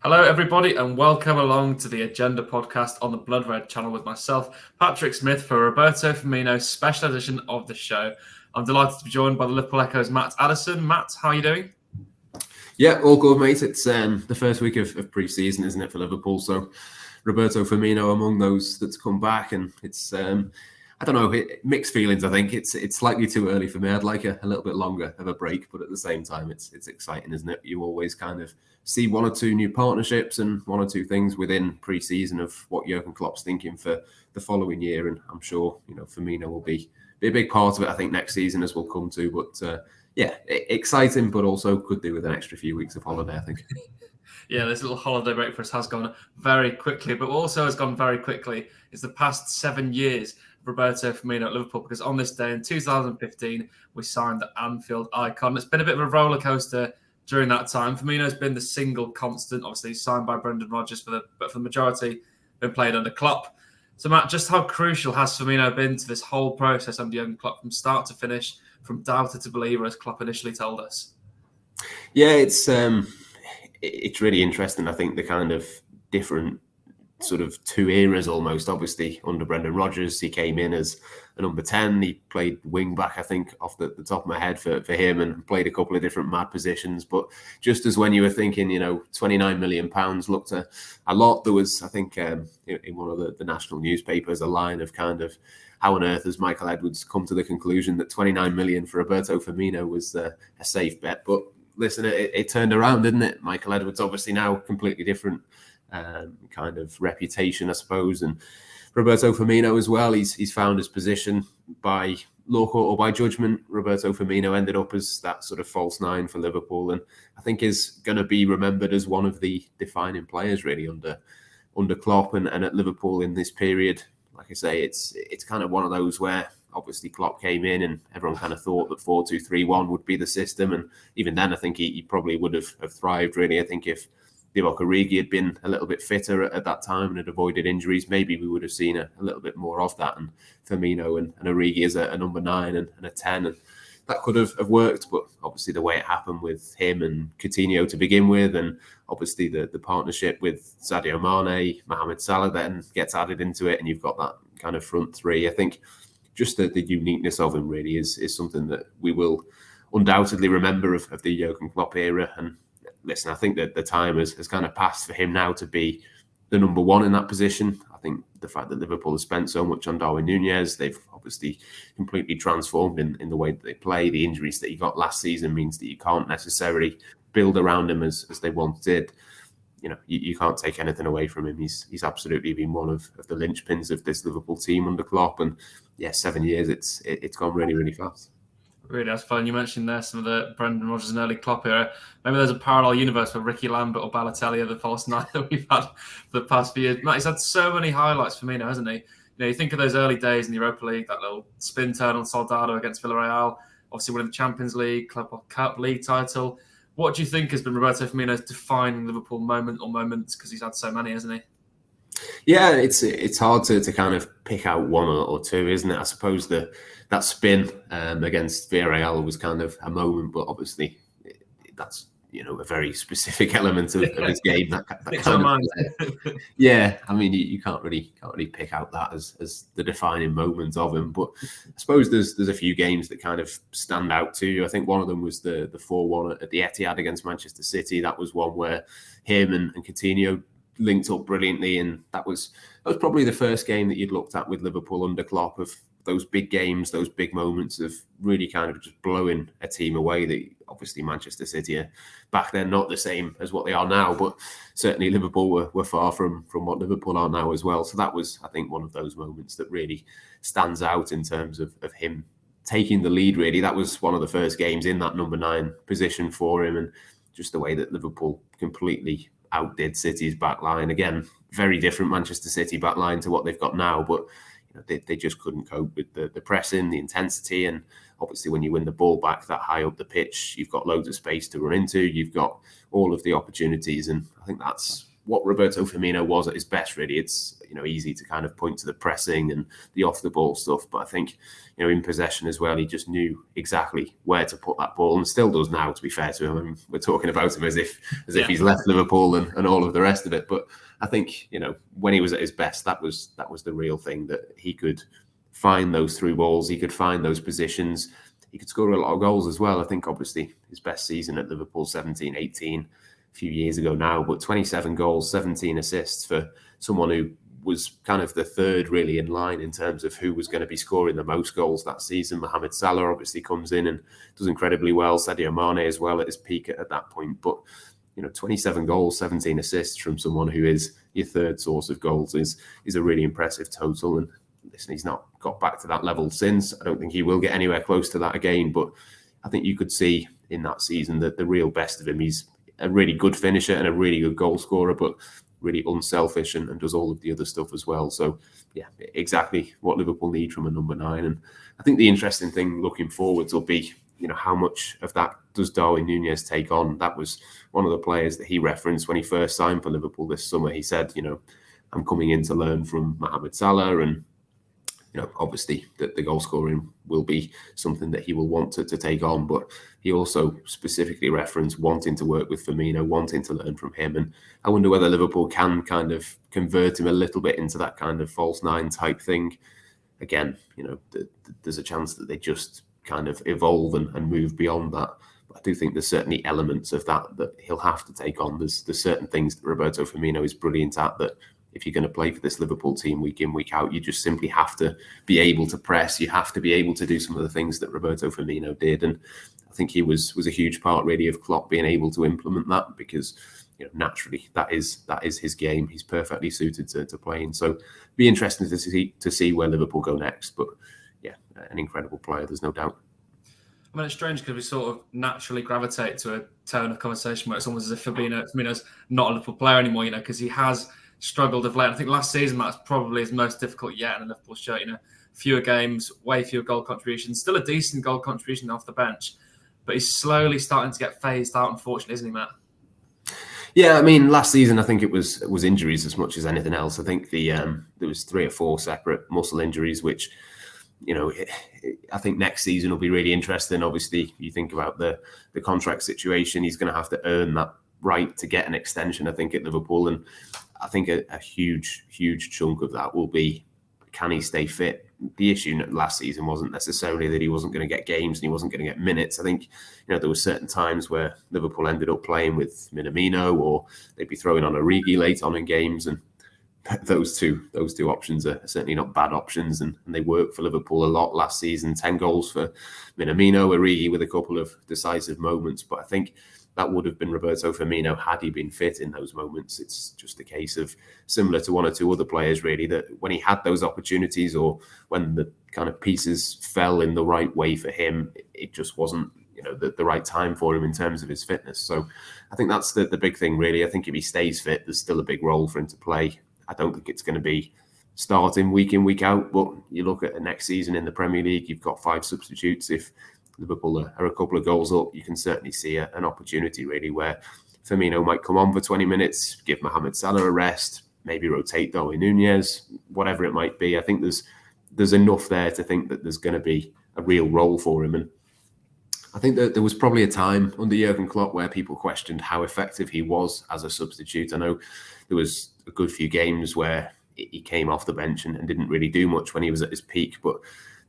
Hello, everybody, and welcome along to the Agenda podcast on the Blood Red channel with myself, Patrick Smith, for Roberto Firmino's special edition of the show. I'm delighted to be joined by the Liverpool Echo's Matt Addison. Matt, how are you doing? Yeah, all good, mate. It's the first week of pre-season, isn't it, for Liverpool? So Roberto Firmino among those that's come back, and it's I don't know, mixed feelings. I think it's slightly too early for me. I'd like a little bit longer of a break, but at the same time, it's exciting, isn't it? You always kind of see one or two new partnerships and one or two things within pre-season of what Jurgen Klopp's thinking for the following year, and I'm sure Firmino will be a big part of it. I think next season, as we'll come to, but. Yeah, exciting, but also could do with an extra few weeks of holiday, I think. Yeah, this little holiday break for us has gone very quickly, but also has gone very quickly is the past 7 years of Roberto Firmino at Liverpool, because on this day in 2015, we signed the Anfield icon. It's been a bit of a roller coaster during that time. Firmino's been the single constant. Obviously, he's signed by Brendan Rodgers, but for the majority, been played under Klopp. So, Matt, just how crucial has Firmino been to this whole process under Jurgen Klopp from start to finish, from doubter to believer, as Klopp initially told us? Yeah, it's really interesting. I think the kind of different sort of two eras almost. Obviously, under Brendan Rodgers, he came in as a number 10. He played wing back, I think, off the top of my head for him, and played a couple of different mad positions. But just as when you were thinking, £29 million looked a lot, there was, I think, in one of the national newspapers, a line of kind of, how on earth has Michael Edwards come to the conclusion that 29 million for Roberto Firmino was a safe bet? But listen, it turned around, didn't it? Michael Edwards obviously now completely different kind of reputation, I suppose, and Roberto Firmino as well. He's found his position by luck or by judgment. Roberto Firmino ended up as that sort of false nine for Liverpool, and I think is going to be remembered as one of the defining players really under Klopp and at Liverpool in this period. Like I say, it's kind of one of those where obviously Klopp came in and everyone kind of thought that 4-2-3-1 would be the system. And even then, I think he probably would have thrived, really. I think if Divock Origi had been a little bit fitter at that time and had avoided injuries, maybe we would have seen a little bit more of that. And Firmino and Origi as a number 9 and a 10. And that could have worked, but obviously the way it happened with him and Coutinho to begin with, and obviously the partnership with Sadio Mane, Mohamed Salah then gets added into it, and you've got that kind of front three. I think just the uniqueness of him really is something that we will undoubtedly remember of the Jurgen Klopp era. And listen, I think that the time has kind of passed for him now to be the number 1 in that position. I think the fact that Liverpool has spent so much on Darwin Núñez, they've obviously completely transformed in the way that they play. The injuries that he got last season means that you can't necessarily build around him as they once did. You can't take anything away from him. He's absolutely been one of the linchpins of this Liverpool team under Klopp. And yeah, 7 years, it's gone really, really fast. Really has fun. You mentioned there some of the Brendan Rodgers and early Klopp era. Maybe there's a parallel universe where Ricky Lambert or Balotelli are the false nine that we've had for the past few years. Matt, he's had so many highlights for me now, hasn't he? You think of those early days in the Europa League, that little spin turn on Soldado against Villarreal, obviously winning the Champions League, Club Cup League title. What do you think has been Roberto Firmino's defining Liverpool moment or moments? Because he's had so many, hasn't he? Yeah, it's hard to kind of pick out one or two, isn't it? I suppose that spin against Villarreal was kind of a moment, but obviously that's a very specific element of his game. That kind of, yeah. I mean, you can't really pick out that as the defining moment of him. But I suppose there's a few games that kind of stand out to you. I think one of them was the 4-1 at the Etihad against Manchester City. That was one where him and Coutinho linked up brilliantly, and that was probably the first game that you'd looked at with Liverpool under Klopp, of those big games, those big moments of really kind of just blowing a team away. That obviously Manchester City are back then not the same as what they are now, but certainly Liverpool were far from what Liverpool are now as well. So that was, I think, one of those moments that really stands out in terms of him taking the lead, really. That was one of the first games in that number 9 position for him, and just the way that Liverpool completely outdid City's back line. Again, very different Manchester City back line to what they've got now, but they just couldn't cope with the pressing, the intensity, and obviously when you win the ball back that high up the pitch, you've got loads of space to run into, you've got all of the opportunities, and I think that's what Roberto Firmino was at his best, really. It's, easy to kind of point to the pressing and the off the ball stuff, but I think, in possession as well, he just knew exactly where to put that ball, and still does now, to be fair to him. I mean, we're talking about him as if he's left Liverpool and all of the rest of it. But I think, when he was at his best, that was the real thing, that he could find those through balls, he could find those positions, he could score a lot of goals as well. I think obviously his best season at Liverpool, 17-18, a few years ago now, but 27 goals, 17 assists for someone who was kind of the third really in line in terms of who was going to be scoring the most goals that season. Mohamed Salah obviously comes in and does incredibly well. Sadio Mane as well at his peak at that point. But, 27 goals, 17 assists from someone who is your third source of goals is a really impressive total. And listen, he's not got back to that level since. I don't think he will get anywhere close to that again. But I think you could see in that season that the real best of him, he's a really good finisher and a really good goal scorer, but really unselfish and does all of the other stuff as well. So, yeah, exactly what Liverpool need from a number 9. And I think the interesting thing looking forwards will be, how much of that does Darwin Núñez take on? That was one of the players that he referenced when he first signed for Liverpool this summer. He said, I'm coming in to learn from Mohamed Salah, and obviously the goal scoring will be something that he will want to take on, but he also specifically referenced wanting to work with Firmino, wanting to learn from him. And I wonder whether Liverpool can kind of convert him a little bit into that kind of false 9 type thing. Again, there's a chance that they just kind of evolve and move beyond that. But I do think there's certainly elements of that he'll have to take on. There's certain things that Roberto Firmino is brilliant at, that if you're going to play for this Liverpool team week in, week out, you just simply have to be able to press. You have to be able to do some of the things that Roberto Firmino did. And I think he was a huge part really of Klopp being able to implement that, because naturally that is his game. He's perfectly suited to playing. So be interesting to see where Liverpool go next. But yeah, an incredible player, there's no doubt. I mean, it's strange because we sort of naturally gravitate to a tone of conversation where it's almost as if Firmino's not a Liverpool player anymore, because he has struggled of late. I think last season that's probably his most difficult yet in a Liverpool shirt. Fewer games, way fewer goal contributions, still a decent goal contribution off the bench, but he's slowly starting to get phased out, unfortunately, isn't he, Matt? Yeah, I mean, last season I think it was injuries as much as anything else. I think there was 3 or 4 separate muscle injuries, which I think next season will be really interesting. Obviously, you think about the contract situation, he's going to have to earn that right to get an extension, I think, at Liverpool. And I think a huge chunk of that will be, can he stay fit? The issue last season wasn't necessarily that he wasn't going to get games and he wasn't going to get minutes. I think, there were certain times where Liverpool ended up playing with Minamino, or they'd be throwing on Origi late on in games. And those two options are certainly not bad options. And they worked for Liverpool a lot last season. 10 goals for Minamino, Origi with a couple of decisive moments. But I think that would have been Roberto Firmino had he been fit in those moments. It's just a case of, similar to 1 or 2 other players really, that when he had those opportunities, or when the kind of pieces fell in the right way for him, it just wasn't the right time for him in terms of his fitness. So I think that's the big thing really. I think if he stays fit, there's still a big role for him to play. I don't think it's going to be starting week in, week out, but you look at the next season in the Premier League, you've got 5 substitutes. If Liverpool are a couple of goals up, you can certainly see an opportunity really where Firmino might come on for 20 minutes, give Mohamed Salah a rest, maybe rotate Darwin Núñez, whatever it might be. I think there's enough there to think that there's going to be a real role for him. And I think that there was probably a time under Jurgen Klopp where people questioned how effective he was as a substitute. I know there was a good few games where he came off the bench and didn't really do much when he was at his peak, but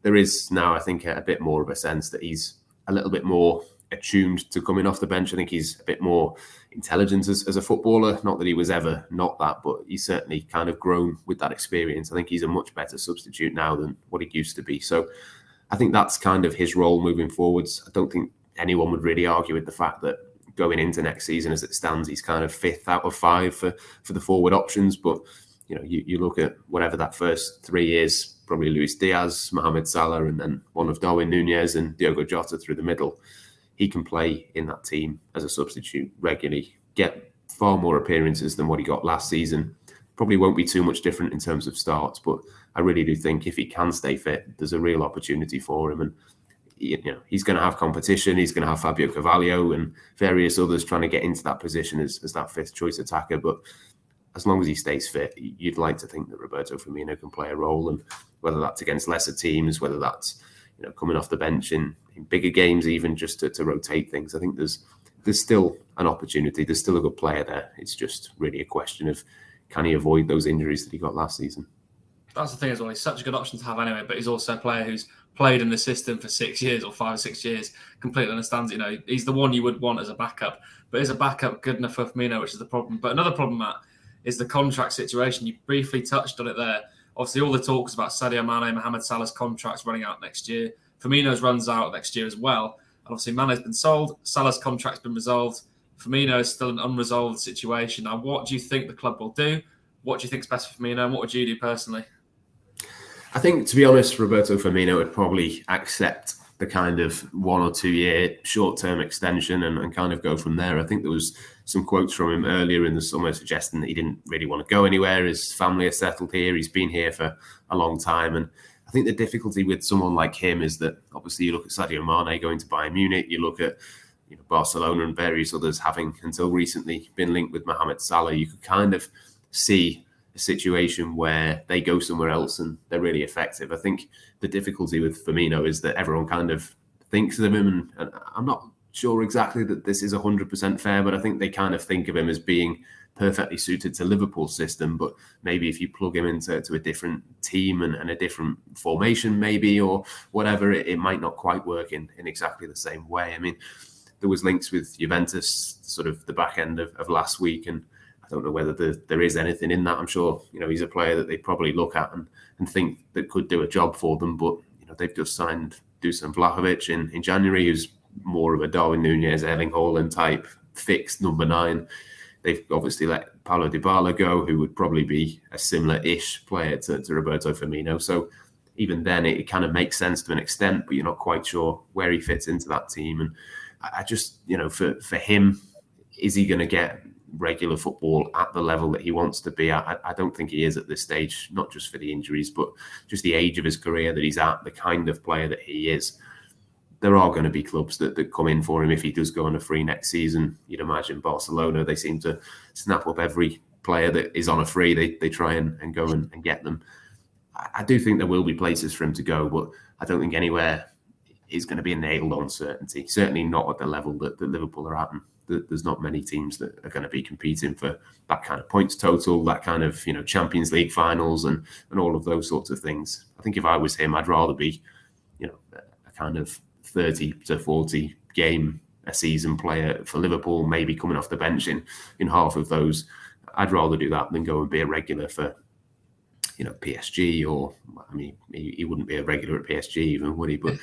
there is now, I think, a bit more of a sense that he's a little bit more attuned to coming off the bench. I think he's a bit more intelligent as a footballer. Not that he was ever not that, but he's certainly kind of grown with that experience. I think he's a much better substitute now than what he used to be. So I think that's kind of his role moving forwards. I don't think anyone would really argue with the fact that going into next season, as it stands, he's kind of 5th out of 5 for the forward options. But you look at whatever that first 3 years, probably Luis Diaz, Mohamed Salah, and then one of Darwin Núñez and Diogo Jota through the middle. He can play in that team as a substitute regularly, get far more appearances than what he got last season. Probably won't be too much different in terms of starts, but I really do think if he can stay fit, there's a real opportunity for him. And he's going to have competition. He's going to have Fabio Carvalho and various others trying to get into that position as that 5th choice attacker. But as long as he stays fit, you'd like to think that Roberto Firmino can play a role, and whether that's against lesser teams, whether that's coming off the bench in bigger games, even just to rotate things. I think there's still an opportunity. There's still a good player there. It's just really a question of, can he avoid those injuries that he got last season? That's the thing as well. He's such a good option to have anyway, but he's also a player who's played in the system for 6 years or 5 or 6 years, completely understands it. He's the one you would want as a backup. But is a backup good enough for Firmino, which is the problem? But another problem, Matt, is the contract situation. You briefly touched on it there. Obviously, all the talks about Sadio Mane, Mohamed Salah's contracts running out next year. Firmino's runs out next year as well. And obviously, Mane's been sold. Salah's contract's been resolved. Firmino is still an unresolved situation. Now, what do you think the club will do? What do you think's best for Firmino? And what would you do personally? I think, to be honest, Roberto Firmino would probably accept the kind of 1 or 2 year short-term extension and kind of go from there. I think there was some quotes from him earlier in the summer suggesting that he didn't really want to go anywhere. His family are settled here. He's been here for a long time. And I think the difficulty with someone like him is that obviously you look at Sadio Mane going to Bayern Munich, you look at Barcelona and various others having until recently been linked with Mohamed Salah. You could kind of see a situation where they go somewhere else and they're really effective. I think the difficulty with Firmino is that everyone kind of thinks of him, and I'm not sure exactly that this is 100% fair, but I think they kind of think of him as being perfectly suited to Liverpool's system. But maybe if you plug him into a different team and a different formation, maybe, or whatever, it might not quite work in exactly the same way. I mean, there was links with Juventus sort of the back end of last week, and I don't know whether there is anything in that. I'm sure he's a player that they probably look at and think that could do a job for them. But they've just signed Dusan Vlahovic in January, who's more of a Darwin Núñez, Erling Haaland type fixed number 9. They've obviously let Paulo Dybala go, who would probably be a similar-ish player to Roberto Firmino. So even then, it kind of makes sense to an extent, but you're not quite sure where he fits into that team. And I just, for him, is he going to get regular football at the level that he wants to be at? I don't think he is at this stage, not just for the injuries, but just the age of his career that he's at, the kind of player that he is. There are going to be clubs that come in for him if he does go on a free next season. You'd imagine Barcelona, they seem to snap up every player that is on a free. They try and go and get them. I do think there will be places for him to go, but I don't think anywhere is going to be a nailed-on certainty. Certainly not at the level that Liverpool are at. And there's not many teams that are going to be competing for that kind of points total, that kind of Champions League finals and all of those sorts of things. I think if I was him, I'd rather be a kind of 30 to 40 game a season player for Liverpool, maybe coming off the bench in half of those. I'd rather do that than go and be a regular for PSG, or I mean, he wouldn't be a regular at PSG even, would he? But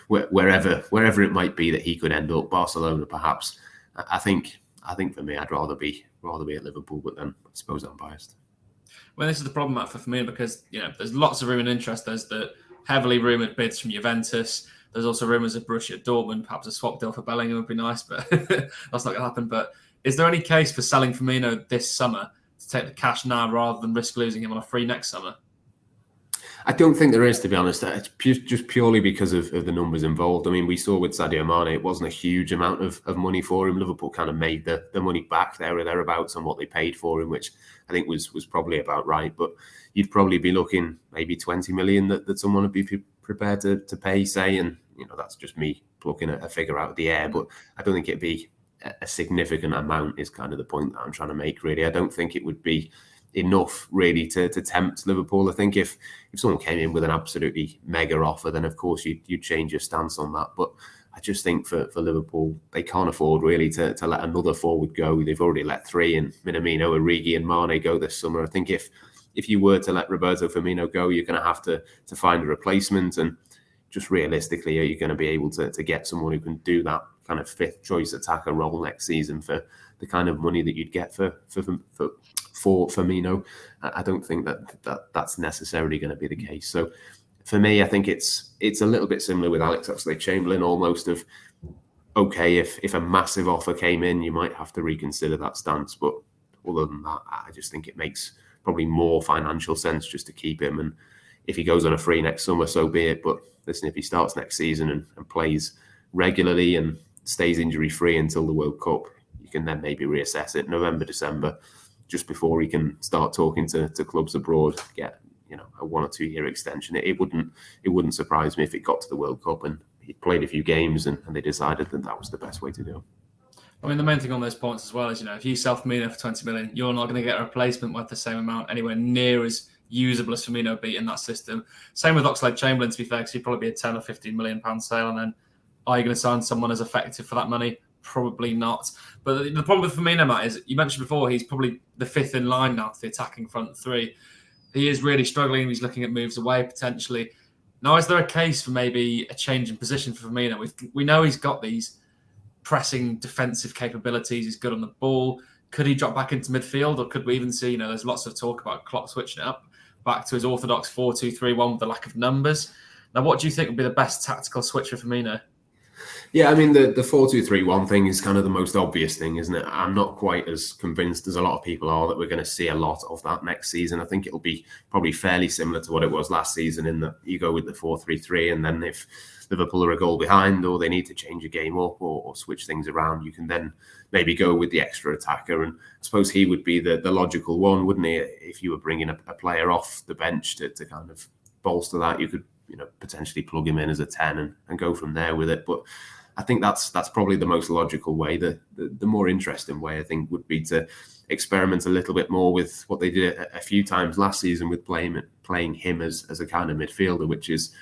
wherever it might be that he could end up, Barcelona perhaps. I think for me, I'd rather be at Liverpool, but then I suppose I'm biased. Well, this is the problem, Matt, for me, because there's lots of rumour and interest. There's the heavily rumoured bids from Juventus. There's also rumours of Borussia Dortmund. Perhaps a swap deal for Bellingham would be nice, but that's not going to happen. But is there any case for selling Firmino this summer to take the cash now rather than risk losing him on a free next summer? I don't think there is, to be honest. It's just purely because of the numbers involved. I mean, we saw with Sadio Mane, it wasn't a huge amount of money for him. Liverpool kind of made the money back there or thereabouts on what they paid for him, which I think was probably about right. But you'd probably be looking maybe 20 million that someone would be prepared to pay, say, and that's just me plucking a figure out of the air. But I don't think it'd be a significant amount is kind of the point that I'm trying to make, really. I don't think it would be enough really to tempt Liverpool. I think if someone came in with an absolutely mega offer, then of course you'd change your stance on that. But I just think for Liverpool, they can't afford really to let another forward go. They've already let 3 in Minamino, Origi and Mane go this summer. I think if you were to let Roberto Firmino go, you're going to have to find a replacement. And just realistically, are you going to be able to get someone who can do that kind of 5th choice attacker role next season for the kind of money that you'd get for Firmino? I don't think that's necessarily going to be the case. So for me, I think it's a little bit similar with Alex Oxlade-Chamberlain, almost of, okay, if a massive offer came in, you might have to reconsider that stance. But other than that, I just think it makes probably more financial sense just to keep him. And if he goes on a free next summer, so be it. But listen, if he starts next season and plays regularly and stays injury-free until the World Cup, you can then maybe reassess it November, December. just before he can start talking to clubs abroad, get a 1 or 2 year extension. It wouldn't surprise me if it got to the World Cup and he played a few games and they decided that was the best way to do. I mean, the main thing on those points as well is, if you sell Firmino for 20 million, you're not going to get a replacement worth the same amount anywhere near as usable as Firmino be in that system. Same with Oxlade-Chamberlain, to be fair, because he'd probably be a 10 or 15 million pound sale. And then are you going to sign someone as effective for that money? Probably not. But the problem with Firmino, Matt, is you mentioned before, he's probably the 5th in line now to the attacking front 3. He is really struggling. He's looking at moves away potentially. Now, is there a case for maybe a change in position for Firmino? We know he's got these pressing defensive capabilities. He's good on the ball. Could he drop back into midfield, or could we even see, there's lots of talk about Klopp switching it up back to his orthodox 4-2-3-1 with the lack of numbers. Now, what do you think would be the best tactical switch for Firmino? Yeah, I mean, the 4-2-3-1 thing is kind of the most obvious thing, isn't it? I'm not quite as convinced as a lot of people are that we're going to see a lot of that next season. I think it'll be probably fairly similar to what it was last season, in that you go with the 4-3-3, and then if Liverpool are a goal behind or they need to change a game up or switch things around, you can then maybe go with the extra attacker. And I suppose he would be the logical one, wouldn't he? If you were bringing a player off the bench to kind of bolster that, you could potentially plug him in as a 10 and go from there with it. But I think that's probably the most logical way. The more interesting way, I think, would be to experiment a little bit more with what they did a few times last season with playing him as a kind of midfielder, which is,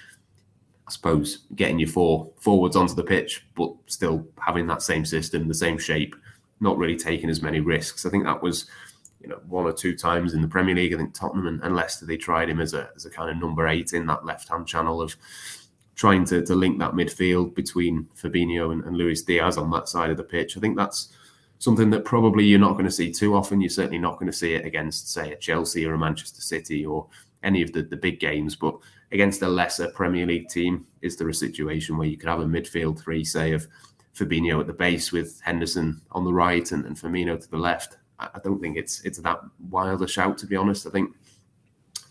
I suppose, getting your 4 forwards onto the pitch, but still having that same system, the same shape, not really taking as many risks. I think that was 1 or 2 times in the Premier League. I think Tottenham and Leicester, they tried him as a kind of number 8 in that left-hand channel of trying to link that midfield between Fabinho and Luis Diaz on that side of the pitch. I think that's something that probably you're not going to see too often. You're certainly not going to see it against, say, a Chelsea or a Manchester City or any of the big games. But against a lesser Premier League team, is there a situation where you could have a midfield 3, say, of Fabinho at the base with Henderson on the right and Firmino to the left? I don't think it's that wild a shout, to be honest. I think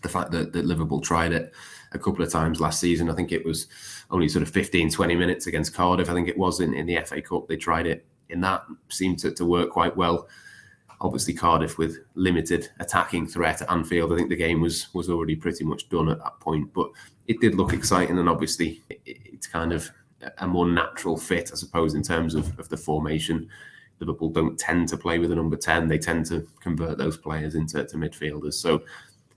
the fact that Liverpool tried it a couple of times last season, I think it was only sort of 15, 20 minutes against Cardiff, I think it was in the FA Cup. They tried it in that, seemed to work quite well. Obviously, Cardiff with limited attacking threat at Anfield. I think the game was already pretty much done at that point, but it did look exciting, and obviously it's kind of a more natural fit, I suppose, in terms of the formation. Liverpool don't tend to play with a number 10. They tend to convert those players into midfielders. So,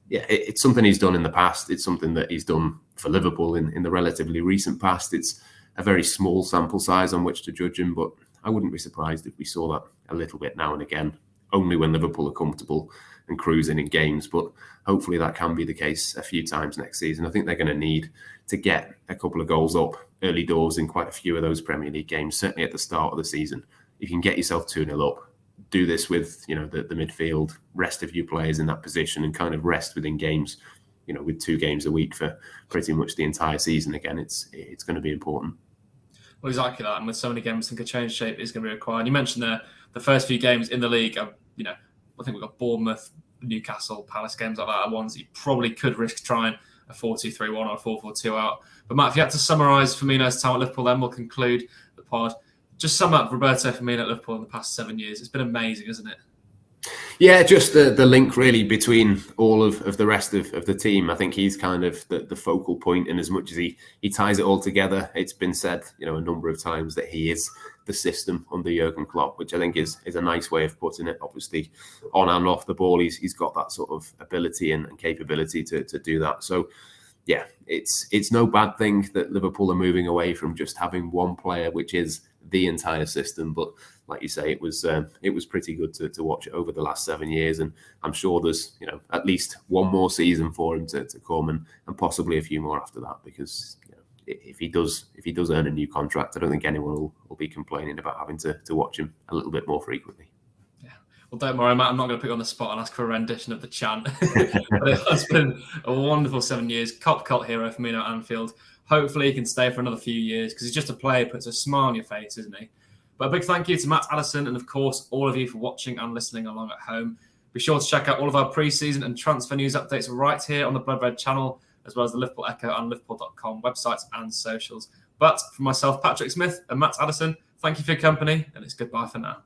yeah, it's something he's done in the past. It's something that he's done for Liverpool in the relatively recent past. It's a very small sample size on which to judge him, but I wouldn't be surprised if we saw that a little bit now and again, only when Liverpool are comfortable and cruising in games. But hopefully that can be the case a few times next season. I think they're going to need to get a couple of goals up early doors in quite a few of those Premier League games, certainly at the start of the season. If you can get yourself 2-0 up, do this with the midfield, rest of you players in that position, and kind of rest within games, with 2 games a week for pretty much the entire season. Again, it's going to be important. Well, exactly that. And with so many games, I think a change shape is going to be required. You mentioned the first few games in the league, I think we've got Bournemouth, Newcastle, Palace games like that are ones that you probably could risk trying a 4-2-3-1 or a 4-4-2 out. But Matt, if you had to summarise Firmino's time at Liverpool, then we'll conclude the pod. Just sum up Roberto Firmino at Liverpool in the past 7 years. It's been amazing, isn't it? Yeah, just the link really between all of the rest of the team. I think he's kind of the focal point, in as much as he ties it all together. It's been said, a number of times that he is the system under Jurgen Klopp, which I think is a nice way of putting it. Obviously, on and off the ball, he's got that sort of ability and capability to do that. So, yeah, it's no bad thing that Liverpool are moving away from just having one player, which is the entire system. But like you say, it was pretty good to watch it over the last 7 years, and I'm sure there's at least one more season for him to come, and possibly a few more after that, because if he does earn a new contract, I don't think anyone will be complaining about having to watch him a little bit more frequently. Yeah. Well, don't worry, Matt, I'm not going to put you on the spot and ask for a rendition of the chant. But it has been a wonderful 7 years. Cult hero for Firmino at Anfield. Hopefully he can stay for another few years, because he's just a player who puts a smile on your face, isn't he? But a big thank you to Matt, Addison, and of course all of you for watching and listening along at home. Be sure to check out all of our pre-season and transfer news updates right here on the Blood Red channel, as well as the Liverpool Echo and Liverpool.com websites and socials. But for myself, Patrick Smith, and Matt Addison, thank you for your company, and it's goodbye for now.